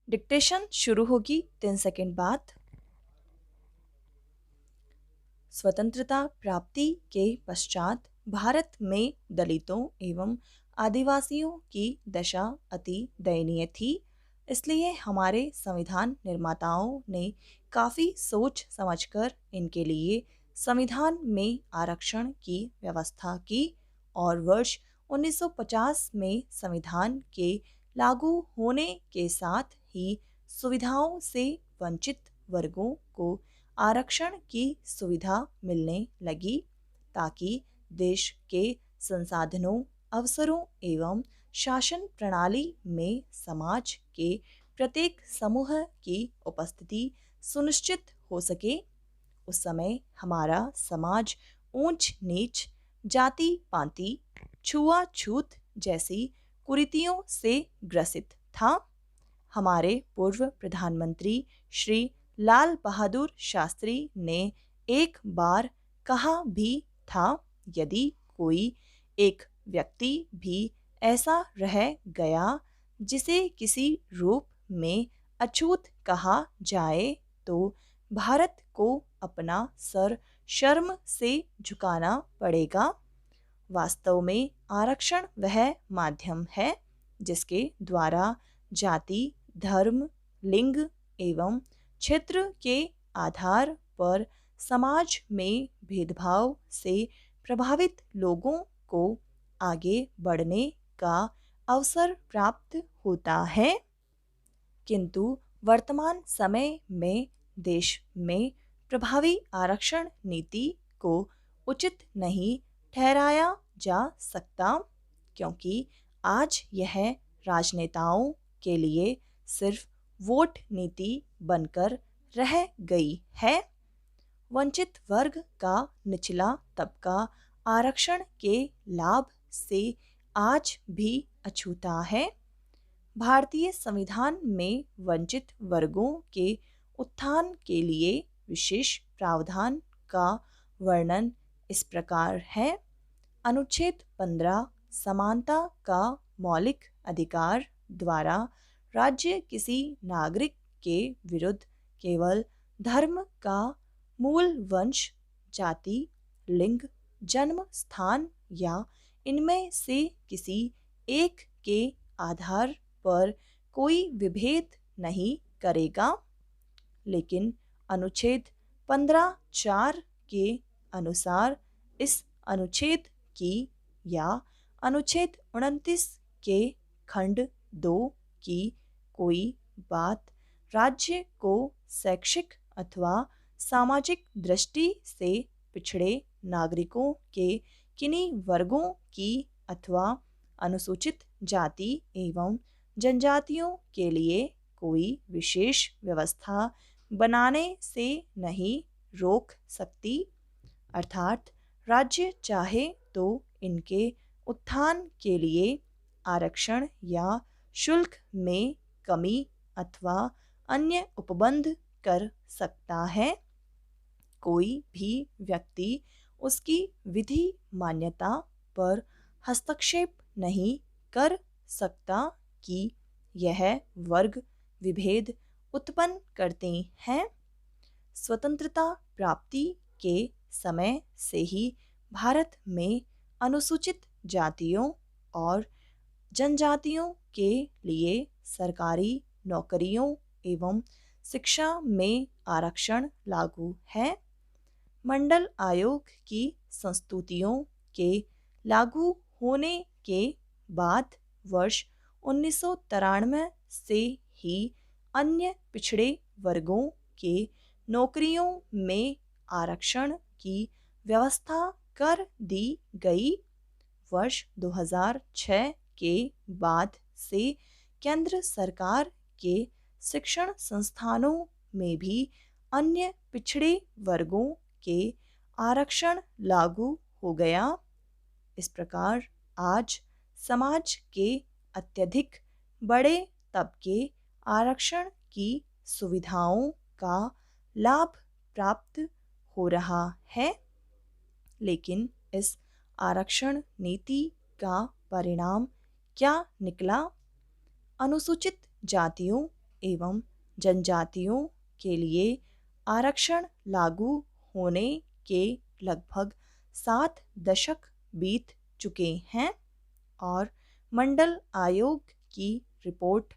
Dictation शुरू होगी 3 second बाद। स्वतंत्रता प्राप्ति के पश्चात भारत में दलितों एवं आदिवासियों की दशा अति दयनीय थी। इसलिए हमारे संविधान निर्माताओं ने काफ़ी सोच समझकर इनके लिए संविधान में आरक्षण की व्यवस्था की और वर्ष 1950 में संविधान के लागू होने के साथ ही सुविधाओं से वंचित वर्गों को आरक्षण की सुविधा मिलने लगी ताकि देश के संसाधनों, अवसरों एवं शासन प्रणाली में समाज के प्रत्येक समूह की उपस्थिति सुनिश्चित हो सके। उस समय हमारा समाज ऊंच नीच, जाति पाति, छुआछूत जैसी कुरीतियों से ग्रसित था। हमारे पूर्व प्रधानमंत्री श्री लाल बहादुर शास्त्री ने एक बार कहा भी था, यदि कोई एक व्यक्ति भी ऐसा रह गया जिसे किसी रूप में अछूत कहा जाए तो भारत को अपना सर शर्म से झुकाना पड़ेगा। वास्तव में आरक्षण वह माध्यम है जिसके द्वारा जाति, धर्म, लिंग एवं क्षेत्र के आधार पर समाज में भेदभाव से प्रभावित लोगों को आगे बढ़ने का अवसर प्राप्त होता है। किंतु वर्तमान समय में देश में प्रभावी आरक्षण नीति को उचित नहीं ठहराया जा सकता, क्योंकि आज यह राजनेताओं के लिए सिर्फ वोट नीति बनकर रह गई है। वंचित वर्ग का निचला तबका आरक्षण के लाभ से आज भी अछूता है। भारतीय संविधान में वंचित वर्गों के उत्थान के लिए विशेष प्रावधान का वर्णन इस प्रकार है। अनुच्छेद 15 समानता का मौलिक अधिकार द्वारा राज्य किसी नागरिक के विरुद्ध केवल धर्म का मूल, वंश, जाति, लिंग, जन्म स्थान या इनमें से किसी एक के आधार पर कोई विभेद नहीं करेगा। लेकिन अनुच्छेद 15(4) के अनुसार इस अनुच्छेद की या अनुच्छेद 29 के खंड 2 की कोई बात राज्य को शैक्षिक अथवा सामाजिक दृष्टि से पिछड़े नागरिकों के किन्हीं वर्गों की अथवा अनुसूचित जाति एवं जनजातियों के लिए कोई विशेष व्यवस्था बनाने से नहीं रोक सकती। अर्थात राज्य चाहे तो इनके उत्थान के लिए आरक्षण या शुल्क में कमी अथवा अन्य उपबंध कर सकता है। कोई भी व्यक्ति उसकी विधि मान्यता पर हस्तक्षेप नहीं कर सकता कि यह वर्ग विभेद उत्पन्न करते हैं। स्वतंत्रता प्राप्ति के समय से ही भारत में अनुसूचित जातियों और जनजातियों के लिए सरकारी नौकरियों एवं शिक्षा में आरक्षण लागू है। मंडल आयोग की संस्तुतियों के लागू होने के बाद वर्ष 1993 से ही अन्य पिछड़े वर्गों के नौकरियों में आरक्षण की व्यवस्था कर दी गई। वर्ष 2006 के बाद से केंद्र सरकार के शिक्षण संस्थानों में भी अन्य पिछड़े वर्गों के आरक्षण लागू हो गया। इस प्रकार आज समाज के अत्यधिक बड़े तबके आरक्षण की सुविधाओं का लाभ प्राप्त हो रहा है। लेकिन इस आरक्षण नीति का परिणाम क्या निकला? अनुसूचित जातियों एवं जनजातियों के लिए आरक्षण लागू होने के लगभग 7 दशक बीत चुके हैं और मंडल आयोग की रिपोर्ट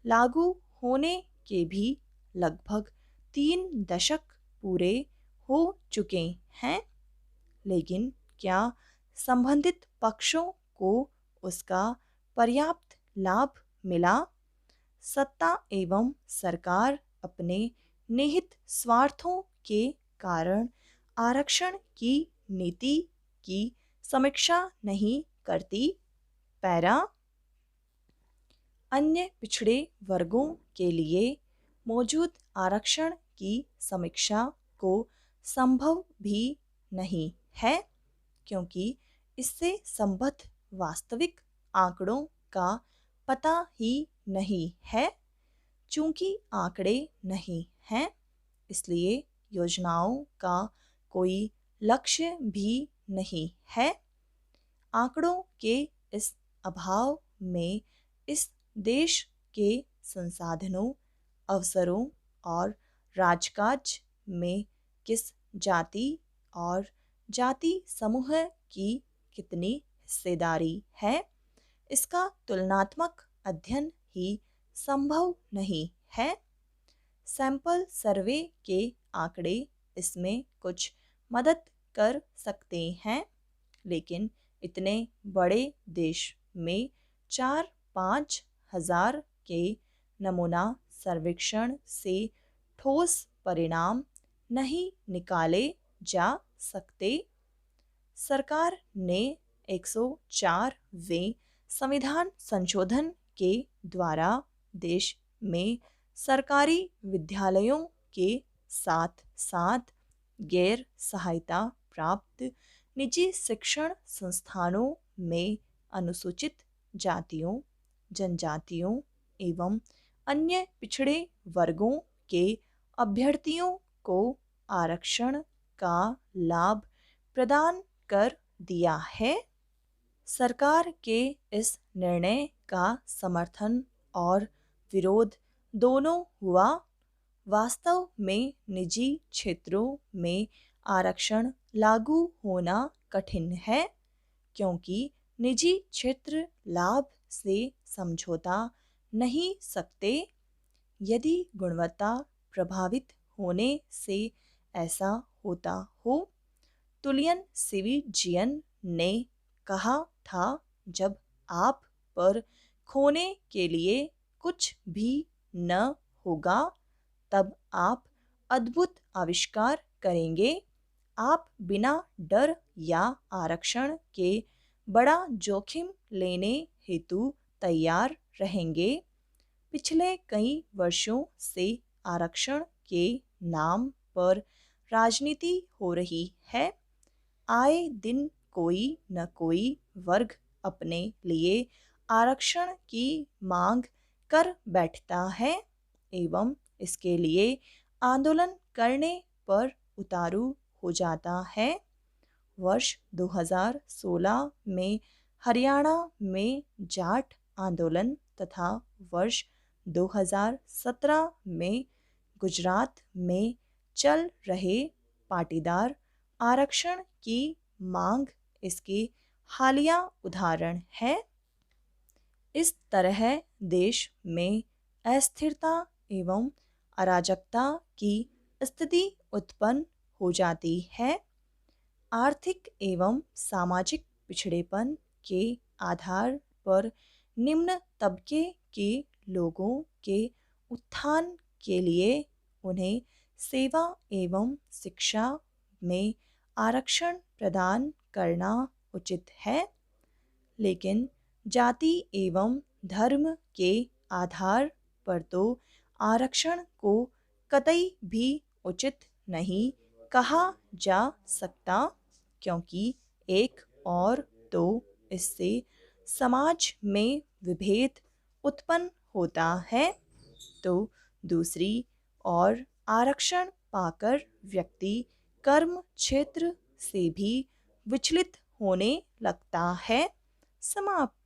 लागू होने के भी लगभग 3 दशक पूरे हो चुके हैं, लेकिन क्या संबंधित पक्षों को उसका पर्याप्त लाभ मिला? सत्ता एवं सरकार अपने निहित स्वार्थों के कारण आरक्षण की नीति की समीक्षा नहीं करती। पैरा अन्य पिछड़े वर्गों के लिए मौजूद आरक्षण की समीक्षा को संभव भी नहीं है, क्योंकि इससे संबद्ध वास्तविक आंकड़ों का पता ही नहीं है। चूंकि आंकड़े नहीं हैं, इसलिए योजनाओं का कोई लक्ष्य भी नहीं है। आंकड़ों के इस अभाव में इस देश के संसाधनों, अवसरों और राजकाज में किस जाति और जाति समूह की कितनी हिस्सेदारी है, इसका तुलनात्मक अध्ययन ही संभव नहीं है। सैंपल सर्वे के आंकड़े इसमें कुछ मदद कर सकते हैं, लेकिन इतने बड़े देश में 4-5 हजार के नमूना सर्वेक्षण से ठोस परिणाम नहीं निकाले जा सकते। सरकार ने 104वें संविधान संशोधन के द्वारा देश में सरकारी विद्यालयों के साथ साथ गैर सहायता प्राप्त निजी शिक्षण संस्थानों में अनुसूचित जातियों, जनजातियों एवं अन्य पिछड़े वर्गों के अभ्यर्थियों को आरक्षण का लाभ प्रदान कर दिया है। सरकार के इस निर्णय का समर्थन और विरोध दोनों हुआ। वास्तव में निजी क्षेत्रों में आरक्षण लागू होना कठिन है, क्योंकि निजी क्षेत्र लाभ से समझौता नहीं सकते। यदि गुणवत्ता प्रभावित होने से ऐसा होता हो, तुलियन सिविजियन ने कहा था, जब आप पर खोने के लिए कुछ भी न होगा, तब आप अद्भुत आविष्कार करेंगे। आप बिना डर या आरक्षण के बड़ा जोखिम लेने हेतु तैयार रहेंगे। पिछले कई वर्षों से आरक्षण के नाम पर राजनीति हो रही है। आए दिन कोई न कोई वर्ग अपने लिए आरक्षण की मांग कर बैठता है एवं इसके लिए आंदोलन करने पर उतारू हो जाता है। वर्ष 2016 में हरियाणा में जाट आंदोलन तथा वर्ष 2017 में गुजरात में चल रहे पाटीदार आरक्षण की मांग इसके हालिया उदाहरण है। इस तरह देश में अस्थिरता एवं अराजकता की स्थिति उत्पन्न हो जाती है। आर्थिक एवं सामाजिक पिछड़ेपन के आधार पर निम्न तबके के लोगों के उत्थान के लिए उन्हें सेवा एवं शिक्षा में आरक्षण प्रदान करना उचित है, लेकिन जाति एवं धर्म के आधार पर तो आरक्षण को कतई भी उचित नहीं कहा जा सकता, क्योंकि एक और तो इससे समाज में विभेद उत्पन्न होता है, तो दूसरी और आरक्षण पाकर व्यक्ति कर्म क्षेत्र से भी विचलित होने लगता है। समाप्त।